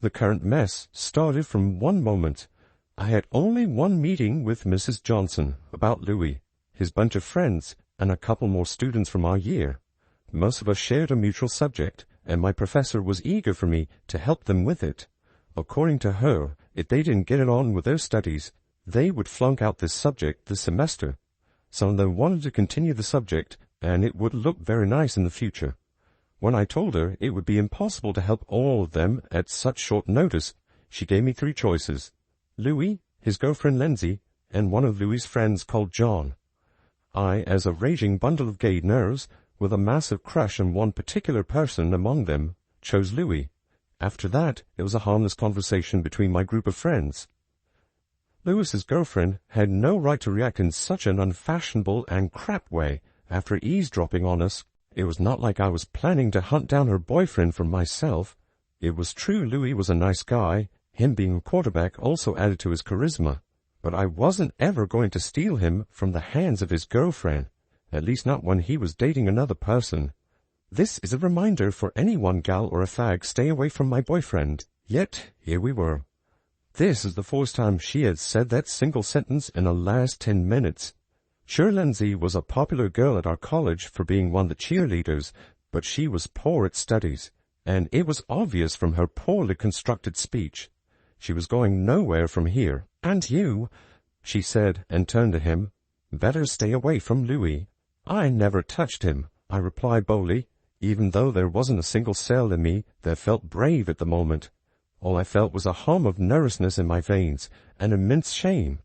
The current mess started from one moment. I had only one meeting with Mrs. Johnson about Louis, his bunch of friends, and a couple more students from our year. Most of us shared a mutual subject, and my professor was eager for me to help them with it. According to her, if they didn't get it on with their studies, they would flunk out this subject this semester. Some of them wanted to continue the subject, and it would look very nice in the future. When I told her it would be impossible to help all of them at such short notice, she gave me 3 choices: Louis, his girlfriend Lindsay, and one of Louis's friends called John. I, as a raging bundle of gay nerves, with a massive crush on one particular person among them, chose Louis. After that, it was a harmless conversation between my group of friends. Louis's girlfriend had no right to react in such an unfashionable and crap way after eavesdropping on us. It was not like I was planning to hunt down her boyfriend for myself. It was true Louis was a nice guy. Him being a quarterback also added to his charisma. But I wasn't ever going to steal him from the hands of his girlfriend, at least not when he was dating another person. This is a reminder for any one gal or a fag, stay away from my boyfriend. Yet, here we were. This is the 4th time she had said that single sentence in the last 10 minutes. Sure, Lindsay was a popular girl at our college for being one of the cheerleaders, but she was poor at studies, and it was obvious from her poorly constructed speech. She was going nowhere from here. And you, she said, and turned to him, better stay away from Louis. I never touched him, I replied boldly, even though there wasn't a single cell in me that felt brave at the moment. All I felt was a hum of nervousness in my veins, and immense shame.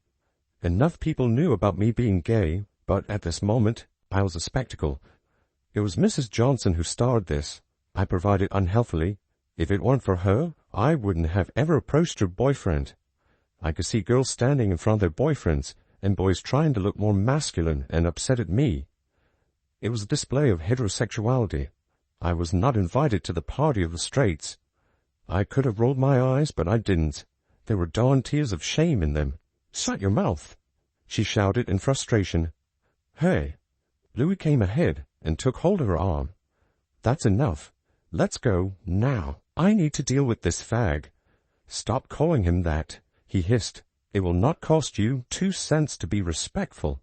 Enough people knew about me being gay, but at this moment I was a spectacle. It was Mrs. Johnson who started this, I provided unhealthily. If it weren't for her, I wouldn't have ever approached her boyfriend. I could see girls standing in front of their boyfriends, and boys trying to look more masculine and upset at me. It was a display of heterosexuality. I was not invited to the party of the straights. I could have rolled my eyes, but I didn't. There were darn tears of shame in them. Shut your mouth, she shouted in frustration. Hey! Louis came ahead and took hold of her arm. That's enough. Let's go, now. I need to deal with this fag. Stop calling him that, he hissed. It will not cost you 2 cents to be respectful.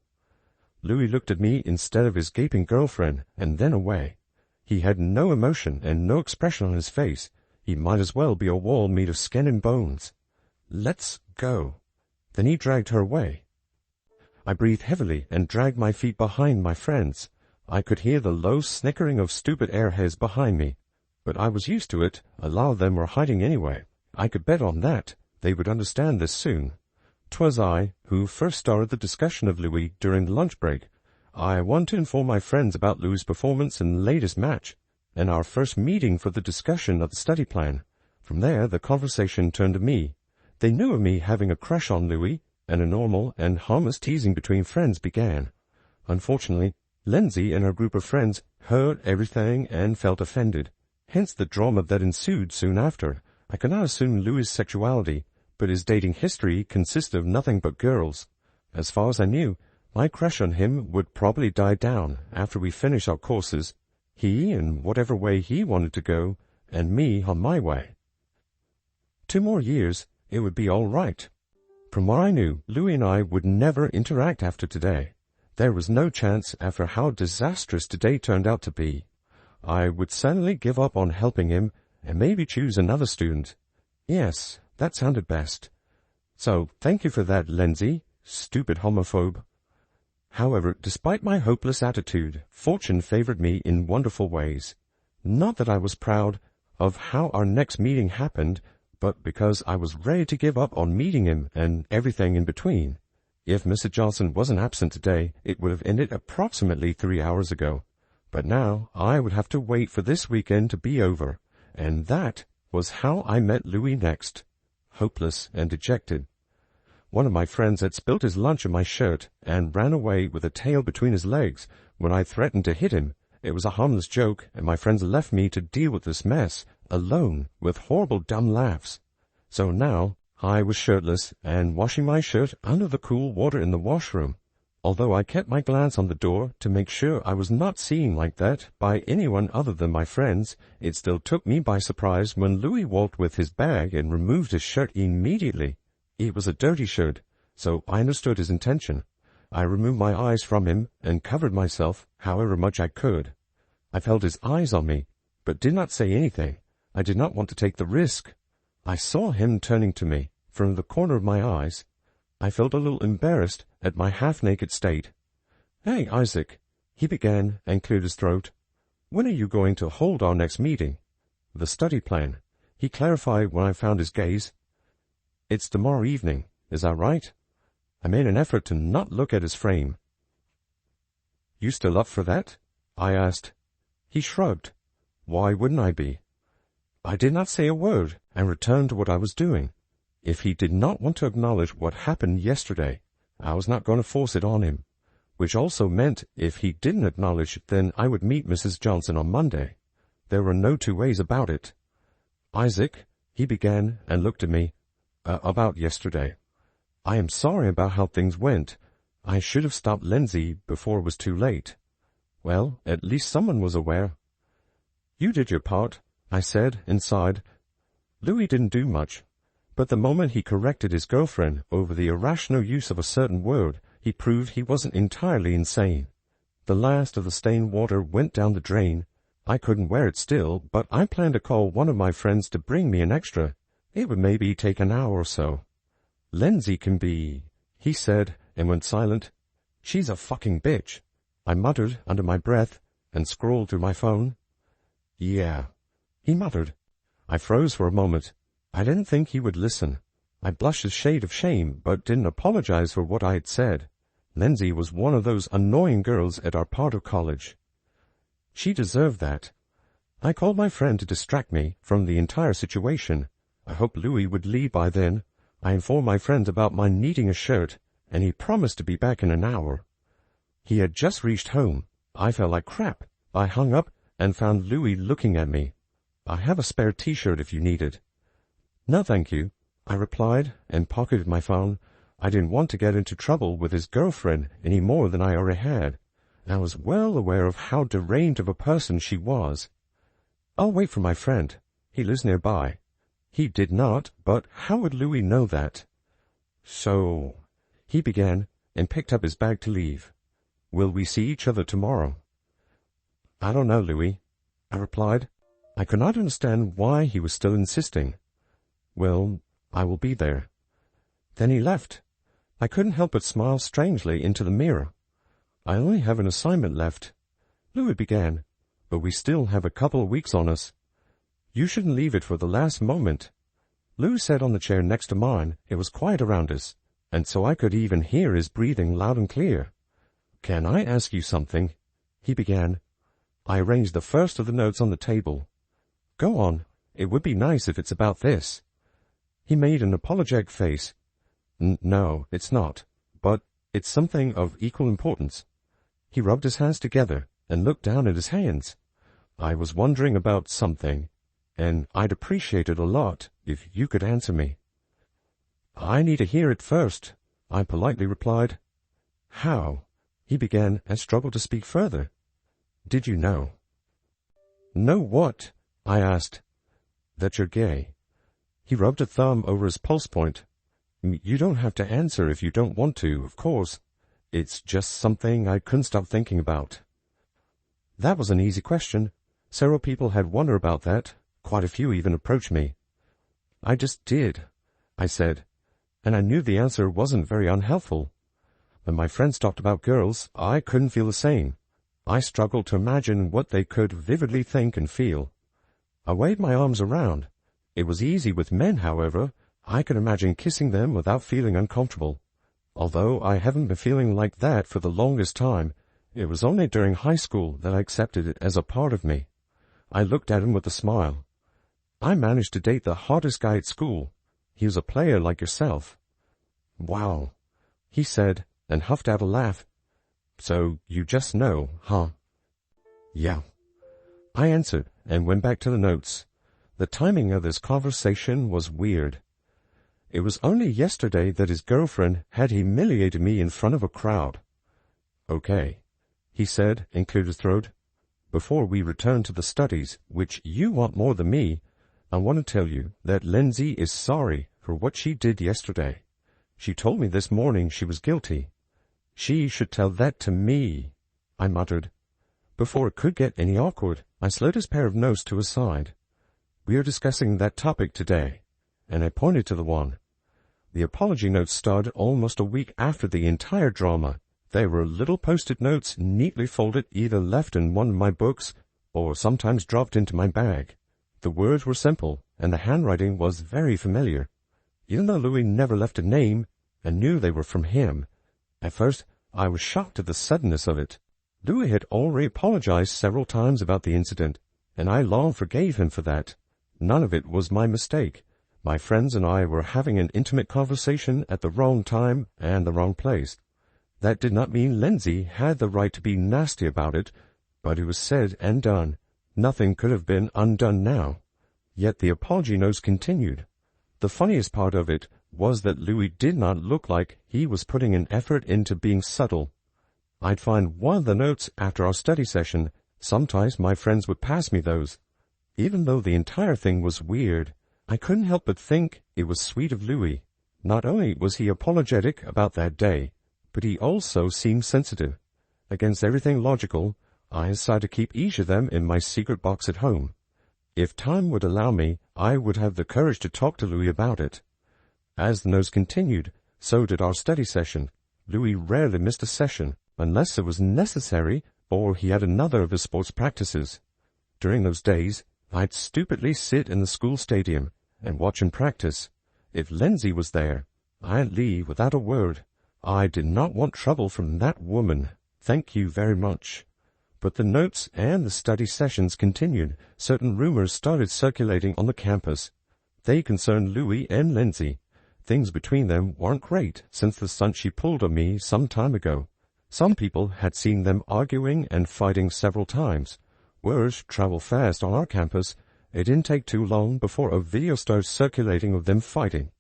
Louis looked at me instead of his gaping girlfriend, and then away. He had no emotion and no expression on his face. He might as well be a wall made of skin and bones. Let's go. Then he dragged her away. I breathed heavily and dragged my feet behind my friends. I could hear the low snickering of stupid airheads behind me, but I was used to it. A lot of them were hiding anyway. I could bet on that. They would understand this soon. 'Twas I who first started the discussion of Louis during the lunch break. I wanted to inform my friends about Louis' performance in the latest match, and our first meeting for the discussion of the study plan. From there, the conversation turned to me. They knew of me having a crush on Louis, and a normal and harmless teasing between friends began. Unfortunately, Lindsay and her group of friends heard everything and felt offended. Hence the drama that ensued soon after. I could not assume Louis' sexuality, but his dating history consisted of nothing but girls. As far as I knew, my crush on him would probably die down after we finished our courses, he in whatever way he wanted to go, and me on my way. 2 more years, it would be all right. From what I knew, Louis and I would never interact after today. There was no chance after how disastrous today turned out to be. I would suddenly give up on helping him and maybe choose another student. Yes, that sounded best. So, thank you for that, Lindsay, stupid homophobe. However, despite my hopeless attitude, fortune favored me in wonderful ways. Not that I was proud of how our next meeting happened, but because I was ready to give up on meeting him and everything in between. If Mr. Johnson wasn't absent today, it would have ended approximately 3 hours ago. But now I would have to wait for this weekend to be over, and that was how I met Louis next, hopeless and dejected. One of my friends had spilt his lunch on my shirt and ran away with a tail between his legs when I threatened to hit him. It was a harmless joke, and my friends left me to deal with this mess, alone, with horrible dumb laughs. So now I was shirtless and washing my shirt under the cool water in the washroom. Although I kept my glance on the door to make sure I was not seen like that by anyone other than my friends, it still took me by surprise when Louis walked with his bag and removed his shirt immediately. It was a dirty shirt, so I understood his intention. I removed my eyes from him and covered myself however much I could. I felt his eyes on me, but did not say anything. I did not want to take the risk. I saw him turning to me from the corner of my eyes. I felt a little embarrassed at my half-naked state. "Hey, Isaac," he began and cleared his throat. "When are you going to hold our next meeting?" "The study plan," he clarified when I found his gaze. "It's tomorrow evening, is that right?" I made an effort to not look at his frame. "You still up for that?" I asked. He shrugged. Why wouldn't I be? I did not say a word and returned to what I was doing. If he did not want to acknowledge what happened yesterday, I was not going to force it on him, which also meant if he didn't acknowledge, then I would meet Mrs. Johnson on Monday. There were no two ways about it. "Isaac," he began and looked at me, about yesterday. "I am sorry about how things went. I should have stopped Lindsay before it was too late." Well, at least someone was aware. "You did your part," I said inside. Louis didn't do much. But the moment he corrected his girlfriend over the irrational use of a certain word, he proved he wasn't entirely insane. The last of the stained water went down the drain. I couldn't wear it still, but I planned to call one of my friends to bring me an extra. It would maybe take an hour or so. "Lindsay can be," he said, and went silent. "She's a fucking bitch," I muttered under my breath and scrolled through my phone. "Yeah," he muttered. I froze for a moment. I didn't think he would listen. I blushed a shade of shame, but didn't apologize for what I had said. Lindsay was one of those annoying girls at our part of college. She deserved that. I called my friend to distract me from the entire situation. I hoped Louis would leave by then. I informed my friend about my needing a shirt, and he promised to be back in an hour. He had just reached home. I felt like crap. I hung up and found Louis looking at me. "I have a spare t-shirt if you need it." "No, thank you," I replied and pocketed my phone. I didn't want to get into trouble with his girlfriend any more than I already had. I was well aware of how deranged of a person she was. "I'll wait for my friend. He lives nearby." He did not, but how would Louis know that? "So," he began and picked up his bag to leave. "Will we see each other tomorrow?" "I don't know, Louis," I replied. I could not understand why he was still insisting. "Well, I will be there." Then he left. I couldn't help but smile strangely into the mirror. "I only have an assignment left," Louis began, "but we still have a couple of weeks on us." "You shouldn't leave it for the last moment." Louis sat on the chair next to mine. It was quiet around us, and so I could even hear his breathing loud and clear. "Can I ask you something?" he began. I arranged the first of the notes on the table. "Go on. It would be nice if it's about this." He made an apologetic face. No, it's not. But it's something of equal importance." He rubbed his hands together and looked down at his hands. "I was wondering about something, and I'd appreciate it a lot if you could answer me." "I need to hear it first," I politely replied. "How?" he began and struggled to speak further. "Did you know?" "Know what?" I asked. "That you're gay." He rubbed a thumb over his pulse point. "You don't have to answer if you don't want to, of course. It's just something I couldn't stop thinking about." That was an easy question. Several people had wondered about that. Quite a few even approached me. "I just did," I said, and I knew the answer wasn't very unhelpful. When my friends talked about girls, I couldn't feel the same. I struggled to imagine what they could vividly think and feel. I waved my arms around. It was easy with men, however. I could imagine kissing them without feeling uncomfortable. Although I haven't been feeling like that for the longest time, it was only during high school that I accepted it as a part of me. I looked at him with a smile. "I managed to date the hottest guy at school. He was a player like yourself." "Wow," he said, and huffed out a laugh. "So you just know, huh?" "Yeah," I answered and went back to the notes. The timing of this conversation was weird. It was only yesterday that his girlfriend had humiliated me in front of a crowd. "Okay," he said and cleared his throat. "Before we return to the studies, which you want more than me, I want to tell you that Lindsay is sorry for what she did yesterday. She told me this morning she was guilty." "She should tell that to me," I muttered. Before it could get any awkward, I slid his pair of notes to his side. "We are discussing that topic today," and I pointed to the one. The apology notes started almost a week after the entire drama. They were little post-it notes neatly folded, either left in one of my books or sometimes dropped into my bag. The words were simple, and the handwriting was very familiar. Even though Louis never left a name, I knew they were from him. At first, I was shocked at the suddenness of it. Louis had already apologized several times about the incident, and I long forgave him for that. None of it was my mistake. My friends and I were having an intimate conversation at the wrong time and the wrong place. That did not mean Lindsay had the right to be nasty about it, but it was said and done. Nothing could have been undone now. Yet the apology notes continued. The funniest part of it was that Louis did not look like he was putting an effort into being subtle. I'd find one of the notes after our study session. Sometimes my friends would pass me those. Even though the entire thing was weird, I couldn't help but think it was sweet of Louis. Not only was he apologetic about that day, but he also seemed sensitive. Against everything logical, I decided to keep each of them in my secret box at home. If time would allow me, I would have the courage to talk to Louis about it. As the notes continued, so did our study session. Louis rarely missed a session, unless it was necessary or he had another of his sports practices. During those days, I'd stupidly sit in the school stadium and watch him practice. If Lindsay was there, I'd leave without a word. I did not want trouble from that woman. Thank you very much. But the notes and the study sessions continued. Certain rumors started circulating on the campus. They concerned Louis and Lindsay. Things between them weren't great since the stunt she pulled on me some time ago. Some people had seen them arguing and fighting several times. Words travel fast on our campus. It didn't take too long before a video started circulating of them fighting.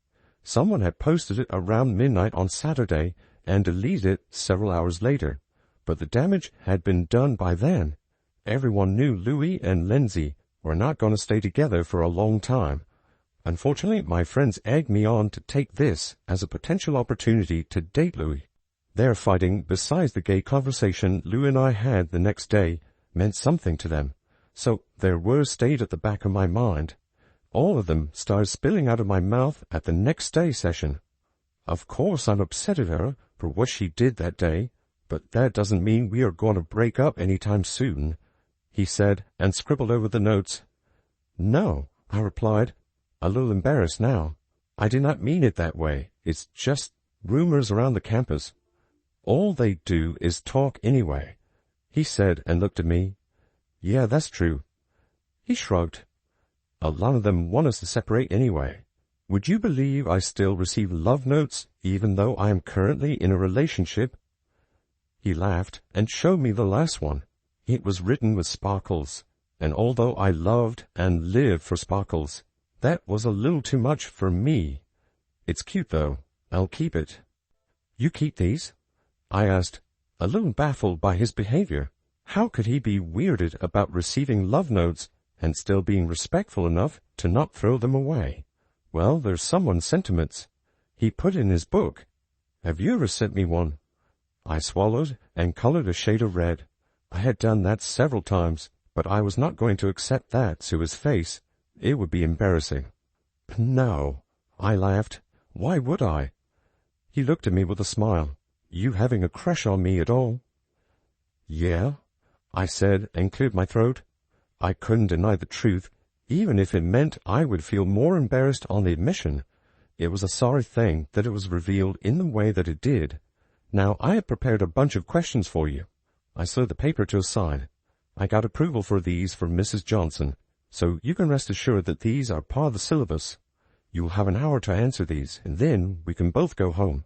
Someone had posted it around midnight on Saturday and deleted it several hours later. But the damage had been done by then. Everyone knew Louis and Lindsay were not going to stay together for a long time. Unfortunately, my friends egged me on to take this as a potential opportunity to date Louis. Their fighting, besides the gay conversation Louis and I had the next day, meant something to them. So their words stayed at the back of my mind. All of them started spilling out of my mouth at the next day session. Of course I'm upset at her for what she did that day, but that doesn't mean we are going to break up any time soon, he said, and scribbled over the notes. No, I replied, a little embarrassed now. I did not mean it that way. It's just rumors around the campus. All they do is talk anyway, he said and looked at me. Yeah, that's true. He shrugged. A lot of them want us to separate anyway. Would you believe I still receive love notes even though I am currently in a relationship? He laughed and showed me the last one. It was written with sparkles, and although I loved and lived for sparkles, that was a little too much for me. It's cute, though. I'll keep it. You keep these? I asked, a little baffled by his behavior. How could he be weirded about receiving love notes and still being respectful enough to not throw them away? Well, they're someone's sentiments. He put in his book. Have you ever sent me one? I swallowed and colored a shade of red. I had done that several times, but I was not going to accept that to his face. It would be embarrassing. No, I laughed. Why would I? He looked at me with a smile. You having a crush on me at all? Yeah, I said and cleared my throat. I couldn't deny the truth, even if it meant I would feel more embarrassed on the admission. It was a sorry thing that it was revealed in the way that it did. Now, I had prepared a bunch of questions for you. I slid the paper to his side. I got approval for these from Mrs. Johnson, so you can rest assured that these are part of the syllabus. You will have an hour to answer these, and then we can both go home.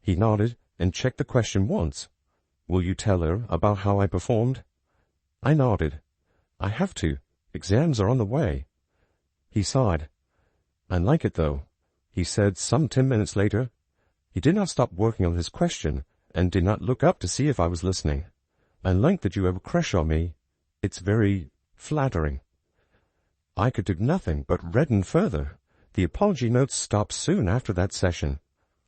He nodded and checked the question once. Will you tell her about how I performed? I nodded. I have to. Exams are on the way. He sighed. I like it, though, he said some 10 minutes later. He did not stop working on his question, and did not look up to see if I was listening. I like that you have a crush on me. It's very flattering. I could do nothing but redden further. The apology notes stopped soon after that session.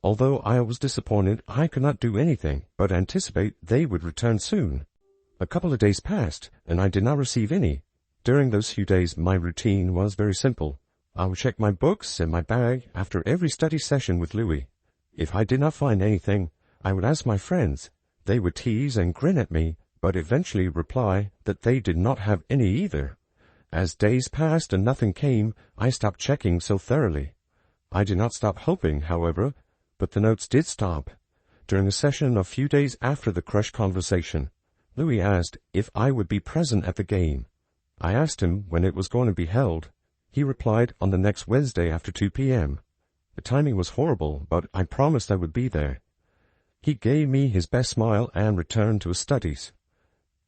Although I was disappointed, I could not do anything but anticipate they would return soon. A couple of days passed, and I did not receive any. During those few days, my routine was very simple. I would check my books and my bag after every study session with Louis. If I did not find anything, I would ask my friends. They would tease and grin at me, but eventually reply that they did not have any either. As days passed and nothing came, I stopped checking so thoroughly. I did not stop hoping, however, but the notes did stop. During a session a few days after the crush conversation, Louis asked if I would be present at the game. I asked him when it was going to be held. He replied on the next Wednesday after 2 p.m. The timing was horrible, but I promised I would be there. He gave me his best smile and returned to his studies.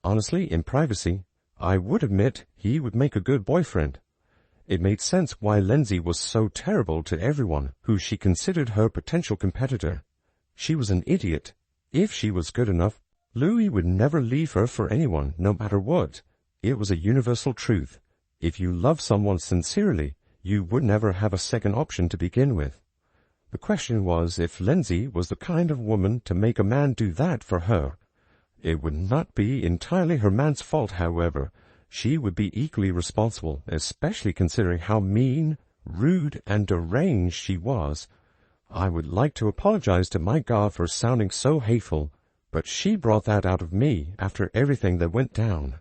Honestly, in privacy, I would admit he would make a good boyfriend. It made sense why Lindsay was so terrible to everyone who she considered her potential competitor. She was an idiot. If she was good enough, Louis would never leave her for anyone, no matter what. It was a universal truth. If you love someone sincerely, you would never have a second option to begin with. The question was if Lindsay was the kind of woman to make a man do that for her. It would not be entirely her man's fault, however. She would be equally responsible, especially considering how mean, rude, and deranged she was. I would like to apologize to my God for sounding so hateful, but she brought that out of me after everything that went down.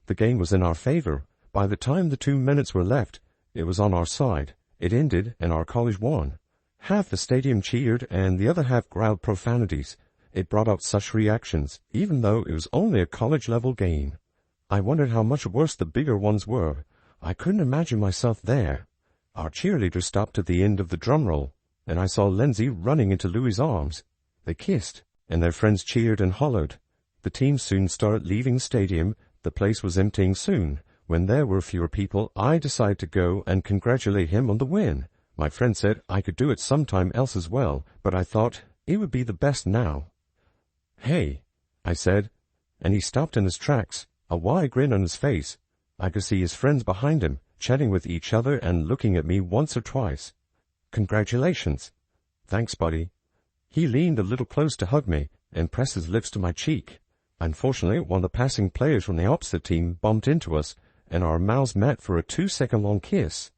The game was in our favor. By the time the 2 minutes were left, it was on our side. It ended, and our college won. Half the stadium cheered, and the other half growled profanities. It brought out such reactions, even though it was only a college-level game. I wondered how much worse the bigger ones were. I couldn't imagine myself there. Our cheerleader stopped at the end of the drum roll, and I saw Lindsay running into Louis's arms. They kissed, and their friends cheered and hollered. The team soon started leaving the stadium. The place was emptying soon. When there were fewer people, I decided to go and congratulate him on the win. My friend said I could do it sometime else as well, but I thought it would be the best now. "Hey," I said, and he stopped in his tracks, a wide grin on his face. I could see his friends behind him, chatting with each other and looking at me once or twice. "Congratulations." "Thanks, buddy." He leaned a little close to hug me and pressed his lips to my cheek. Unfortunately, one of the passing players from the opposite team bumped into us, and our mouths met for a 2-second-long kiss.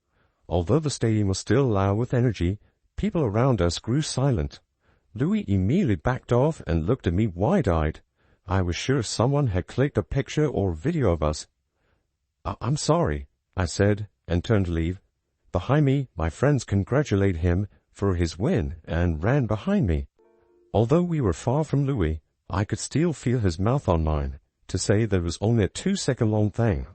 Although the stadium was still loud with energy, people around us grew silent. Louis immediately backed off and looked at me wide-eyed. I was sure someone had clicked a picture or video of us. I'm sorry," I said, and turned to leave. Behind me, my friends congratulated him for his win and ran behind me. Although we were far from Louis, I could still feel his mouth on mine, to say that it was only a 2-second-long thing.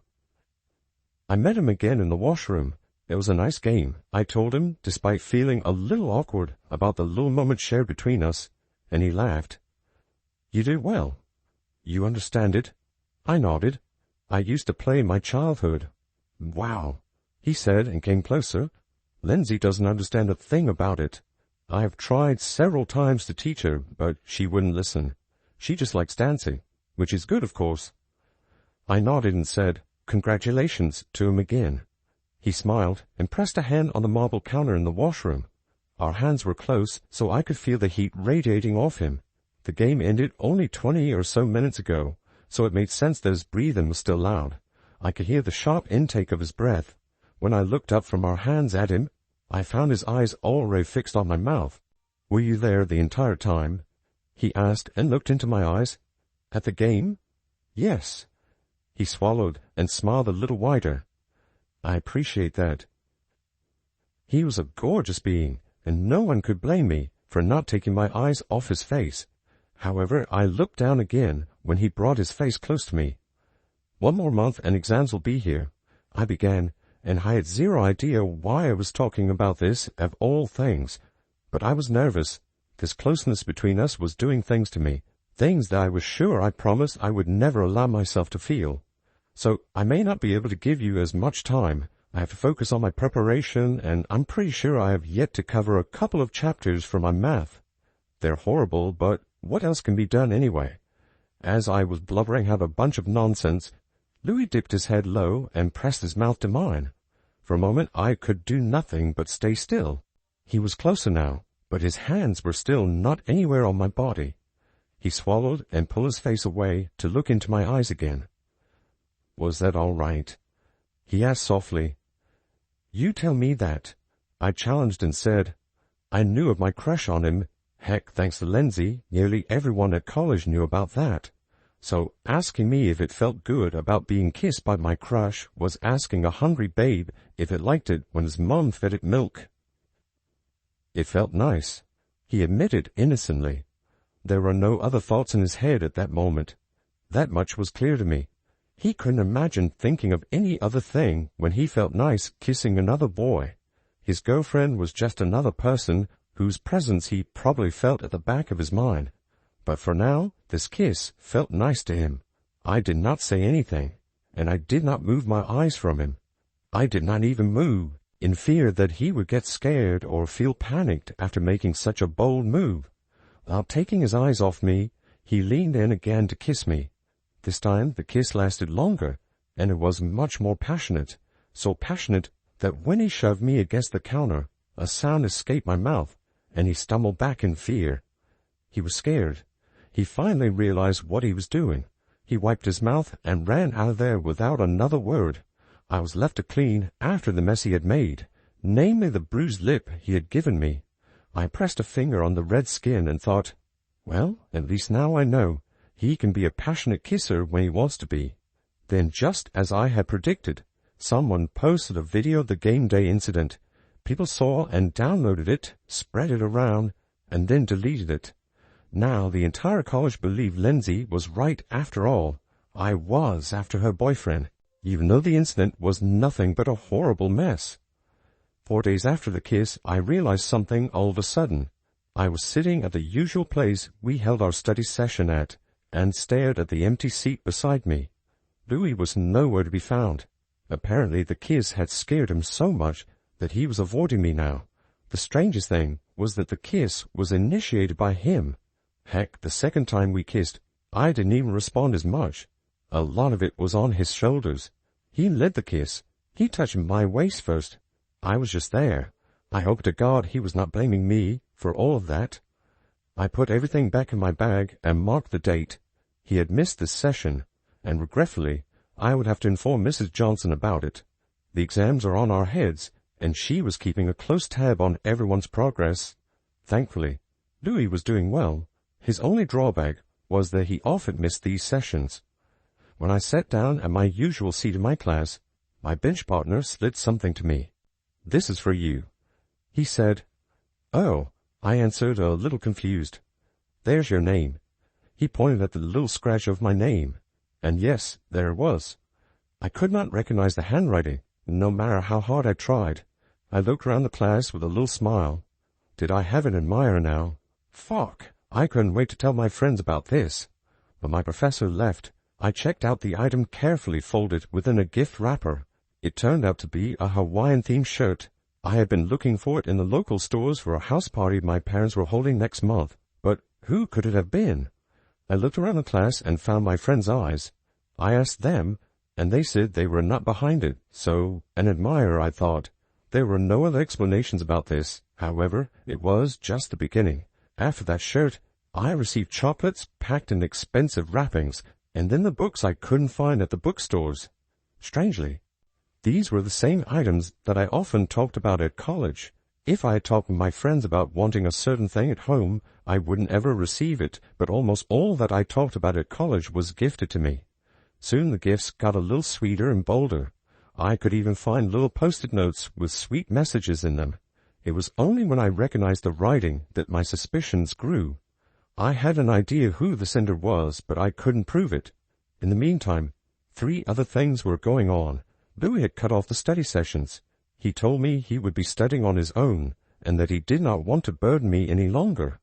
I met him again in the washroom. It was a nice game, I told him, despite feeling a little awkward about the little moment shared between us, and he laughed. "You did well. You understand it?" I nodded. "I used to play in my childhood." "Wow," he said and came closer. "Lindsay doesn't understand a thing about it. I have tried several times to teach her, but she wouldn't listen. She just likes dancing, which is good, of course." I nodded and said, "Congratulations," to him again. He smiled and pressed a hand on the marble counter in the washroom. Our hands were close, so I could feel the heat radiating off him. The game ended only 20 or so minutes ago, so it made sense that his breathing was still loud. I could hear the sharp intake of his breath. When I looked up from our hands at him, I found his eyes already fixed on my mouth. "Were you there the entire time?" he asked and looked into my eyes. "At the game?" "Yes." He swallowed and smiled a little wider. "I appreciate that." He was a gorgeous being, and no one could blame me for not taking my eyes off his face. However, I looked down again when he brought his face close to me. "1 more month and exams will be here," I began, and I had zero idea why I was talking about this of all things. But I was nervous. This closeness between us was doing things to me, things that I was sure I promised I would never allow myself to feel. So I may not be able to give you as much time. I have to focus on my preparation, and I'm pretty sure I have yet to cover a couple of chapters for my math. They're horrible, but What else can be done anyway? As I was blubbering out a bunch of nonsense, Louis dipped his head low and pressed his mouth to mine. For a moment I could do nothing but stay still. He was closer now, but his hands were still not anywhere on my body. He swallowed and pulled his face away to look into my eyes again. Was that all right? He asked softly. You tell me that. I challenged and said. I knew of my crush on him. Heck, thanks to Lindsay, nearly everyone at college knew about that. So asking me if it felt good about being kissed by my crush was asking a hungry babe if it liked it when his mom fed it milk. It felt nice, he admitted innocently. There were no other thoughts in his head at that moment. That much was clear to me. He couldn't imagine thinking of any other thing when he felt nice kissing another boy. His girlfriend was just another person whose presence he probably felt at the back of his mind. But for now, this kiss felt nice to him. I did not say anything, and I did not move my eyes from him. I did not even move, in fear that he would get scared or feel panicked after making such a bold move. While taking his eyes off me, he leaned in again to kiss me. This time the kiss lasted longer, and it was much more passionate, so passionate that when he shoved me against the counter, a sound escaped my mouth, and he stumbled back in fear. He was scared. He finally realized what he was doing. He wiped his mouth and ran out of there without another word. I was left to clean after the mess he had made, namely the bruised lip he had given me. I pressed a finger on the red skin and thought, well, at least now I know. He can be a passionate kisser when he wants to be. Then, just as I had predicted, someone posted a video of the game day incident. People saw and downloaded it, spread it around, and then deleted it. Now the entire college believed Lindsay was right after all. I was after her boyfriend, even though the incident was nothing but a horrible mess. 4 days after the kiss, I realized something all of a sudden. I was sitting at the usual place we held our study session at, and stared at the empty seat beside me. Louis was nowhere to be found. Apparently the kiss had scared him so much that he was avoiding me now. The strangest thing was that the kiss was initiated by him. Heck, the second time we kissed, I didn't even respond as much. A lot of it was on his shoulders. He led the kiss. He touched my waist first. I was just there. I hope to God he was not blaming me for all of that. I put everything back in my bag and marked the date. He had missed this session, and regretfully, I would have to inform Mrs. Johnson about it. The exams are on our heads, and she was keeping a close tab on everyone's progress. Thankfully, Louis was doing well. His only drawback was that he often missed these sessions. When I sat down at my usual seat in my class, my bench partner slid something to me. This is for you. He said, Oh, I answered, a little confused. There's your name. He pointed at the little scratch of my name, and yes, there it was. I could not recognize the handwriting, no matter how hard I tried. I looked around the class with a little smile. Did I have an admirer now? Fuck! I couldn't wait to tell my friends about this. When my professor left, I checked out the item carefully folded within a gift wrapper. It turned out to be a Hawaiian-themed shirt. I had been looking for it in the local stores for a house party my parents were holding next month, but who could it have been? I looked around the class and found my friends' eyes. I asked them, and they said they were not behind it, so an admirer, I thought. There were no other explanations about this. However, it was just the beginning. After that shirt, I received chocolates packed in expensive wrappings, and then the books I couldn't find at the bookstores. Strangely, these were the same items that I often talked about at college. If I had talked with my friends about wanting a certain thing at home, I wouldn't ever receive it, but almost all that I talked about at college was gifted to me. Soon the gifts got a little sweeter and bolder. I could even find little post-it notes with sweet messages in them. It was only when I recognized the writing that my suspicions grew. I had an idea who the sender was, but I couldn't prove it. In the meantime, 3 other things were going on. Louis had cut off the study sessions. He told me he would be studying on his own, and that he did not want to burden me any longer.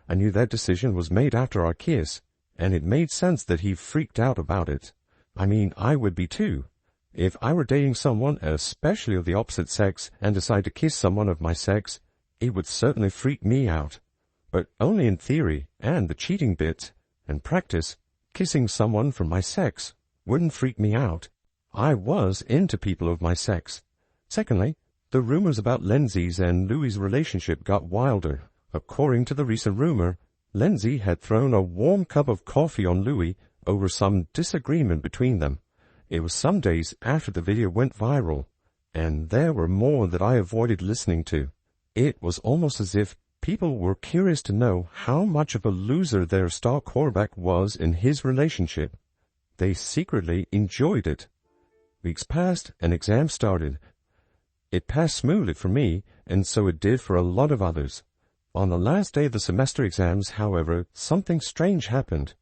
I knew that decision was made after our kiss, and it made sense that he freaked out about it. I mean, I would be too. If I were dating someone, especially of the opposite sex, and decide to kiss someone of my sex, it would certainly freak me out. but only in theory and the cheating bits. In practice, kissing someone from my sex wouldn't freak me out. I was into people of my sex. Secondly, the rumors about Lindsay's and Louis's relationship got wilder. According to the recent rumor, Lindsay had thrown a warm cup of coffee on Louis over some disagreement between them. It was some days after the video went viral, and there were more that I avoided listening to. It was almost as if people were curious to know how much of a loser their star quarterback was in his relationship. They secretly enjoyed it. Weeks passed and exams started. It passed smoothly for me, and so it did for a lot of others. On the last day of the semester exams, however, something strange happened.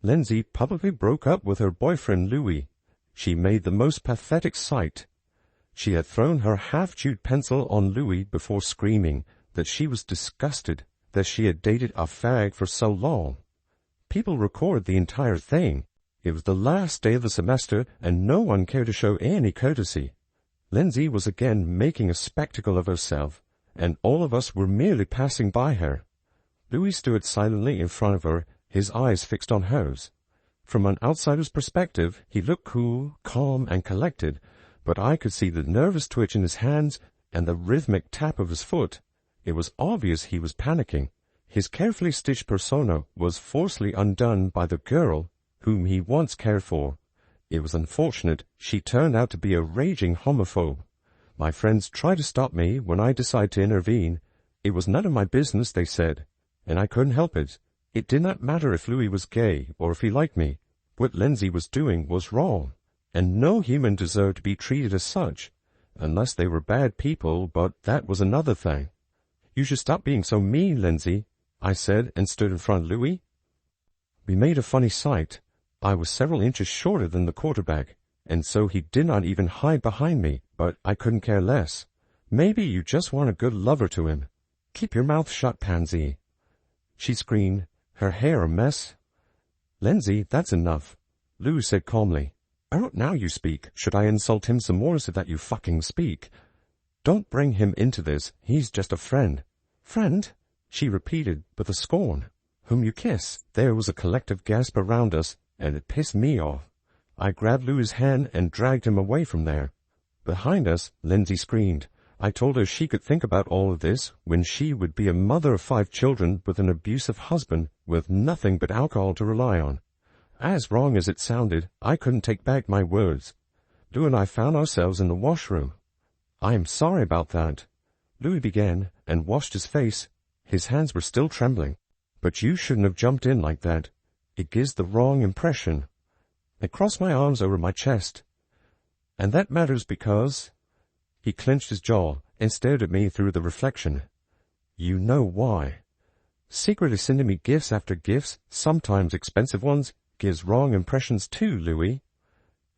Lindsay publicly broke up with her boyfriend Louis. She made the most pathetic sight. She had thrown her half-chewed pencil on Louis before screaming that she was disgusted that she had dated a fag for so long. People recorded the entire thing. It was the last day of the semester, and no one cared to show any courtesy. Lindsay was again making a spectacle of herself, and all of us were merely passing by her. Louis stood silently in front of her, his eyes fixed on hers. From an outsider's perspective, he looked cool, calm, and collected, but I could see the nervous twitch in his hands and the rhythmic tap of his foot. It was obvious he was panicking. His carefully stitched persona was forcibly undone by the girl whom he once cared for. It was unfortunate she turned out to be a raging homophobe. My friends tried to stop me when I decided to intervene. It was none of my business, they said, and I couldn't help it. It did not matter if Louis was gay or if he liked me. What Lindsay was doing was wrong, and no human deserved to be treated as such, unless they were bad people, but that was another thing. "You should stop being so mean, Lindsay," I said, and stood in front of Louis. We made a funny sight. I was several inches shorter than the quarterback, and so he did not even hide behind me, but I couldn't care less. "Maybe you just want a good lover to him. Keep your mouth shut, pansy." She screamed, her hair a mess. "Lindsay, that's enough," Louis said calmly. "Oh, now you speak. Should I insult him some more so that you fucking speak? Don't bring him into this. He's just a friend." "Friend?" she repeated with a scorn. "Whom you kiss." There was a collective gasp around us, and it pissed me off. I grabbed Louis' hand and dragged him away from there. Behind us, Lindsay screamed. I told her she could think about all of this when she would be a mother of 5 children with an abusive husband with nothing but alcohol to rely on. As wrong as it sounded, I couldn't take back my words. Lou and I found ourselves in the washroom. "I'm sorry about that," Louis began, and washed his face. His hands were still trembling. "But you shouldn't have jumped in like that. It gives the wrong impression." I crossed my arms over my chest. "And that matters because—" He clenched his jaw and stared at me through the reflection. "You know why. Secretly sending me gifts after gifts, sometimes expensive ones, gives wrong impressions too, Louis."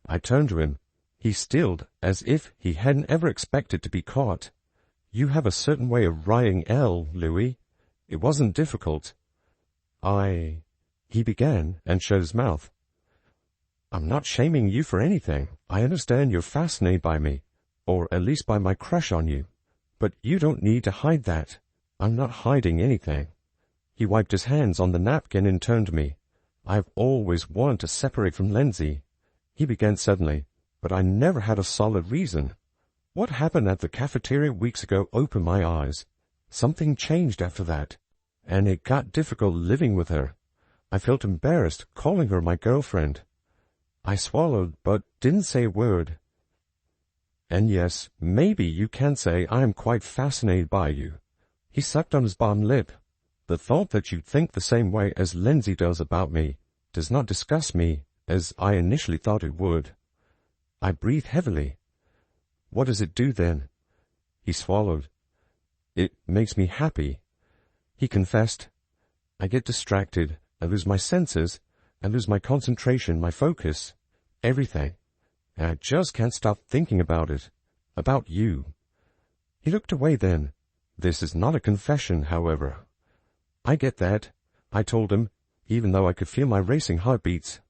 I turned to him. He stilled as if he hadn't ever expected to be caught. "You have a certain way of writing L, Louis. It wasn't difficult." He began and shut his mouth. "I'm not shaming you for anything. I understand you're fascinated by me, or at least by my crush on you. But you don't need to hide that. I'm not hiding anything." He wiped his hands on the napkin and turned to me. "I've always wanted to separate from Lindsay," he began suddenly, "but I never had a solid reason. What happened at the cafeteria weeks ago opened my eyes. Something changed after that, and it got difficult living with her. I felt embarrassed calling her my girlfriend. I swallowed, but didn't say a word. And yes, maybe you can say I am quite fascinated by you." He sucked on his bottom lip. "The thought that you think the same way as Lindsay does about me does not disgust me as I initially thought it would." I breathed heavily. "What does it do then?" He swallowed. "It makes me happy," he confessed. "I get distracted. I lose my senses. I lose my concentration, my focus, everything. And I just can't stop thinking about it. About you." He looked away then. "This is not a confession, however." "I get that," I told him, even though I could feel my racing heartbeats.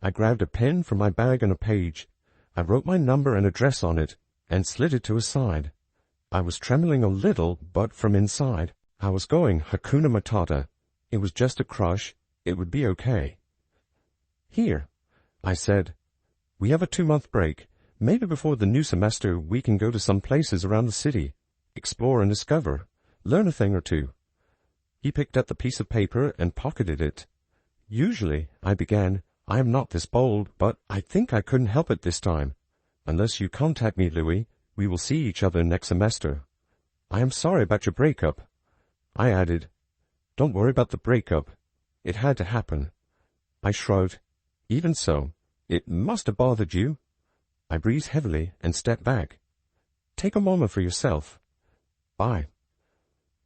I grabbed a pen from my bag and a page. I wrote my number and address on it and slid it to his side. I was trembling a little, but from inside, I was going Hakuna Matata. It was just a crush. It would be okay. Here, I said, we have a 2-month break. Maybe before the new semester we can go to some places around the city, explore and discover, learn a thing or two. He picked up the piece of paper and pocketed it. Usually, I began, I am not this bold, but I think I couldn't help it this time. Unless you contact me, Louis, we will see each other next semester. I am sorry about your breakup. I added, don't worry about the breakup. It had to happen. I shrugged. Even so, it must have bothered you. I breathed heavily and stepped back. Take a moment for yourself. Bye.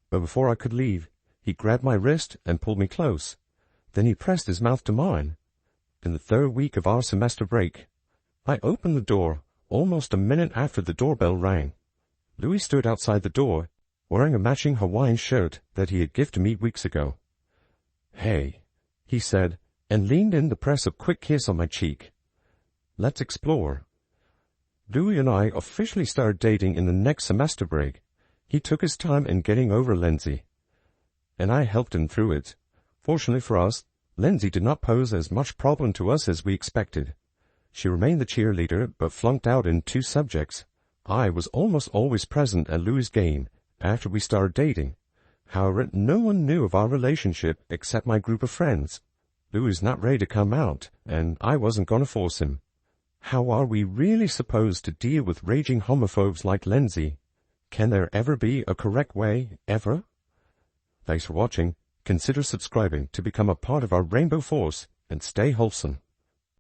But before I could leave, he grabbed my wrist and pulled me close. Then he pressed his mouth to mine. In the 3rd week of our semester break, I opened the door almost a minute after the doorbell rang. Louis stood outside the door, wearing a matching Hawaiian shirt that he had gifted me weeks ago. Hey, he said, and leaned in to press a quick kiss on my cheek. Let's explore. Louis and I officially started dating in the next semester break. He took his time in getting over Lindsay, and I helped him through it. Fortunately for us, Lindsay did not pose as much problem to us as we expected. She remained the cheerleader, but flunked out in 2 subjects. I was almost always present at Louis' game after we started dating. However, no one knew of our relationship except my group of friends. Louis was not ready to come out, and I wasn't going to force him. How are we really supposed to deal with raging homophobes like Lindsay? Can there ever be a correct way, ever? Thanks for watching. Consider subscribing to become a part of our Rainbow Force, and stay wholesome.